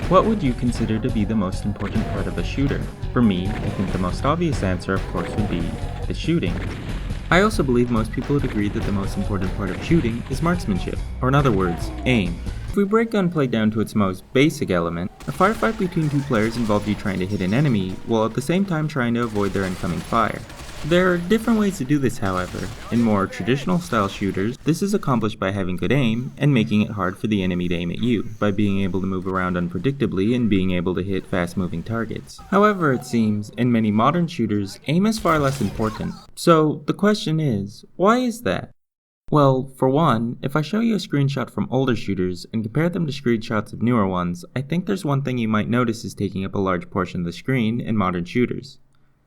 What would you consider to be the most important part of a shooter? For me, I think the most obvious answer of course would be the shooting. I also believe most people would agree that the most important part of shooting is marksmanship, or in other words, aim. If we break gunplay down to its most basic element, a firefight between two players involves you trying to hit an enemy, while at the same time trying to avoid their incoming fire. There are different ways to do this, however. In more traditional style shooters, this is accomplished by having good aim and making it hard for the enemy to aim at you, by being able to move around unpredictably and being able to hit fast-moving targets. However, it seems, in many modern shooters, aim is far less important. So, the question is, why is that? Well, for one, if I show you a screenshot from older shooters and compare them to screenshots of newer ones, I think there's one thing you might notice is taking up a large portion of the screen in modern shooters.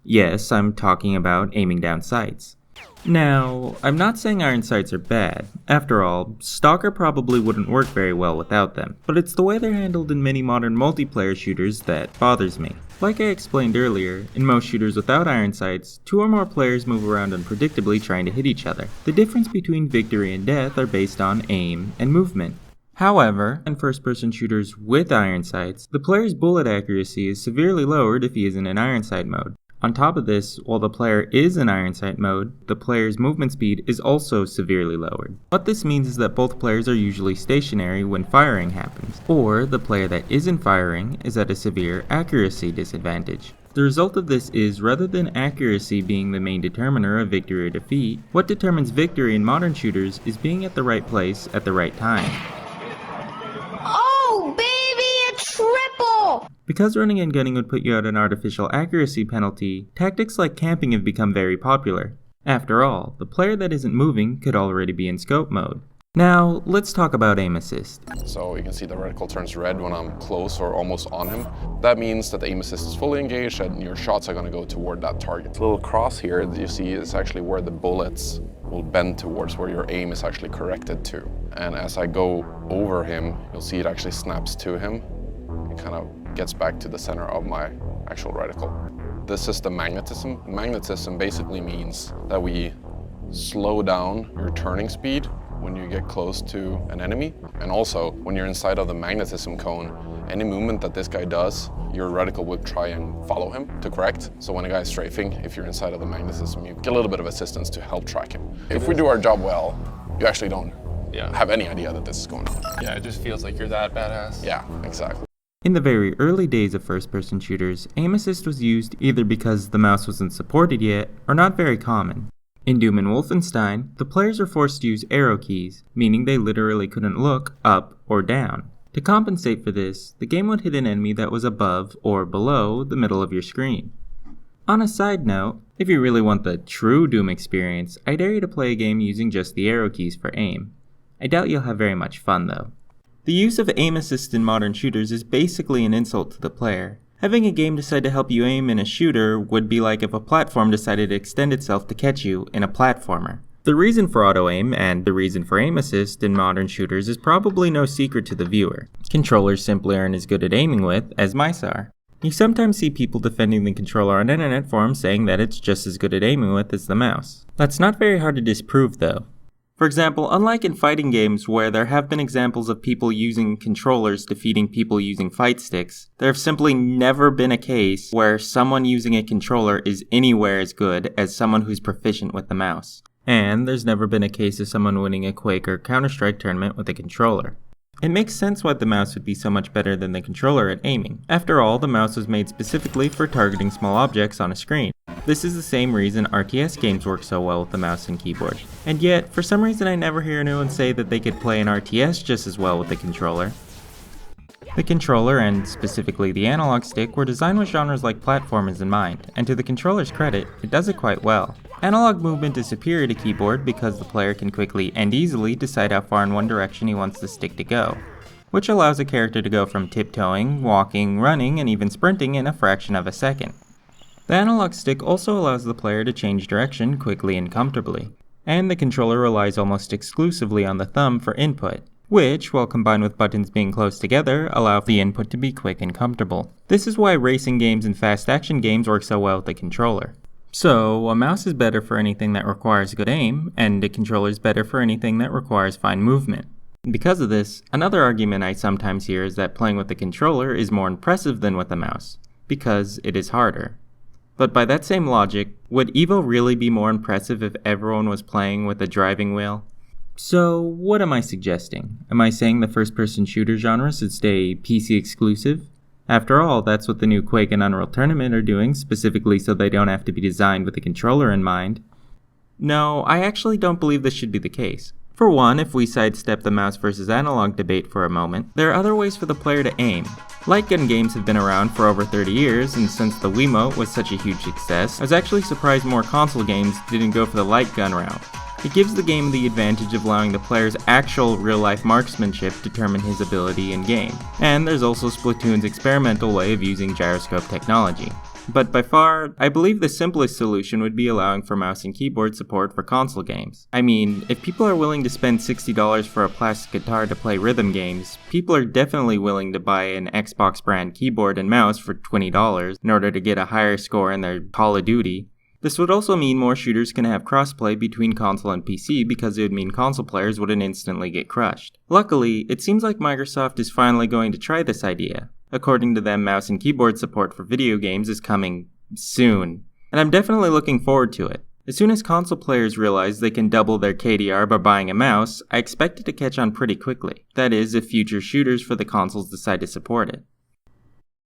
Yes, I'm talking about aiming down sights. Now, I'm not saying iron sights are bad. After all, Stalker probably wouldn't work very well without them, but it's the way they're handled in many modern multiplayer shooters that bothers me. Like I explained earlier, in most shooters without iron sights, 2 or more players move around unpredictably trying to hit each other. The difference between victory and death are based on aim and movement. However, in first-person shooters with iron sights, the player's bullet accuracy is severely lowered if he is in an iron sight mode. On top of this, while the player is in iron sight mode, the player's movement speed is also severely lowered. What this means is that both players are usually stationary when firing happens, or the player that isn't firing is at a severe accuracy disadvantage. The result of this is, rather than accuracy being the main determiner of victory or defeat, what determines victory in modern shooters is being at the right place at the right time. Oh, baby, a triple! Because running and gunning would put you at an artificial accuracy penalty, tactics like camping have become very popular. After all, the player that isn't moving could already be in scope mode. Now, let's talk about aim assist. So you can see the reticle turns red when I'm close or almost on him. That means that the aim assist is fully engaged and your shots are going to go toward that target. The little cross here that you see is actually where the bullets will bend towards, where your aim is actually corrected to. And as I go over him, you'll see it actually snaps to him. It kind of gets back to the center of my actual reticle. This is the magnetism. Magnetism basically means that we slow down your turning speed when you get close to an enemy. And also, when you're inside of the magnetism cone, any movement that this guy does, your reticle will try and follow him to correct. So when a guy's strafing, if you're inside of the magnetism, you get a little bit of assistance to help track him. If we do our job well, you actually don't have any idea that this is going on. Yeah, it just feels like you're that badass. Yeah, exactly. In the very early days of first-person shooters, aim assist was used either because the mouse wasn't supported yet, or not very common. In Doom and Wolfenstein, the players were forced to use arrow keys, meaning they literally couldn't look up or down. To compensate for this, the game would hit an enemy that was above or below the middle of your screen. On a side note, if you really want the true Doom experience, I dare you to play a game using just the arrow keys for aim. I doubt you'll have very much fun though. The use of aim assist in modern shooters is basically an insult to the player. Having a game decide to help you aim in a shooter would be like if a platform decided to extend itself to catch you in a platformer. The reason for auto-aim and the reason for aim assist in modern shooters is probably no secret to the viewer. Controllers simply aren't as good at aiming with as mice are. You sometimes see people defending the controller on internet forums saying that it's just as good at aiming with as the mouse. That's not very hard to disprove though. For example, unlike in fighting games where there have been examples of people using controllers defeating people using fight sticks, there have simply never been a case where someone using a controller is anywhere as good as someone who's proficient with the mouse. And there's never been a case of someone winning a Quake or Counter-Strike tournament with a controller. It makes sense why the mouse would be so much better than the controller at aiming. After all, the mouse was made specifically for targeting small objects on a screen. This is the same reason RTS games work so well with the mouse and keyboard. And yet, for some reason I never hear anyone say that they could play an RTS just as well with the controller. The controller, and specifically the analog stick, were designed with genres like platformers in mind, and to the controller's credit, it does it quite well. Analog movement is superior to keyboard because the player can quickly and easily decide how far in one direction he wants the stick to go, which allows a character to go from tiptoeing, walking, running, and even sprinting in a fraction of a second. The analog stick also allows the player to change direction quickly and comfortably, and the controller relies almost exclusively on the thumb for input, which, while combined with buttons being close together, allow the input to be quick and comfortable. This is why racing games and fast action games work so well with the controller. So, a mouse is better for anything that requires good aim, and a controller is better for anything that requires fine movement. Because of this, another argument I sometimes hear is that playing with the controller is more impressive than with a mouse, because it is harder. But by that same logic, would Evo really be more impressive if everyone was playing with a driving wheel? So, what am I suggesting? Am I saying the first-person shooter genre should stay PC exclusive? After all, that's what the new Quake and Unreal Tournament are doing, specifically so they don't have to be designed with the controller in mind. No, I actually don't believe this should be the case. For one, if we sidestep the mouse versus analog debate for a moment, there are other ways for the player to aim. Light gun games have been around for over 30 years, and since the Wiimote was such a huge success, I was actually surprised more console games didn't go for the light gun route. It gives the game the advantage of allowing the player's actual real-life marksmanship determine his ability in-game. And there's also Splatoon's experimental way of using gyroscope technology. But by far, I believe the simplest solution would be allowing for mouse and keyboard support for console games. I mean, if people are willing to spend $60 for a plastic guitar to play rhythm games, people are definitely willing to buy an Xbox brand keyboard and mouse for $20 in order to get a higher score in their Call of Duty. This would also mean more shooters can have crossplay between console and PC because it would mean console players wouldn't instantly get crushed. Luckily, it seems like Microsoft is finally going to try this idea. According to them, mouse and keyboard support for video games is coming soon, and I'm definitely looking forward to it. As soon as console players realize they can double their KDR by buying a mouse, I expect it to catch on pretty quickly. That is, if future shooters for the consoles decide to support it.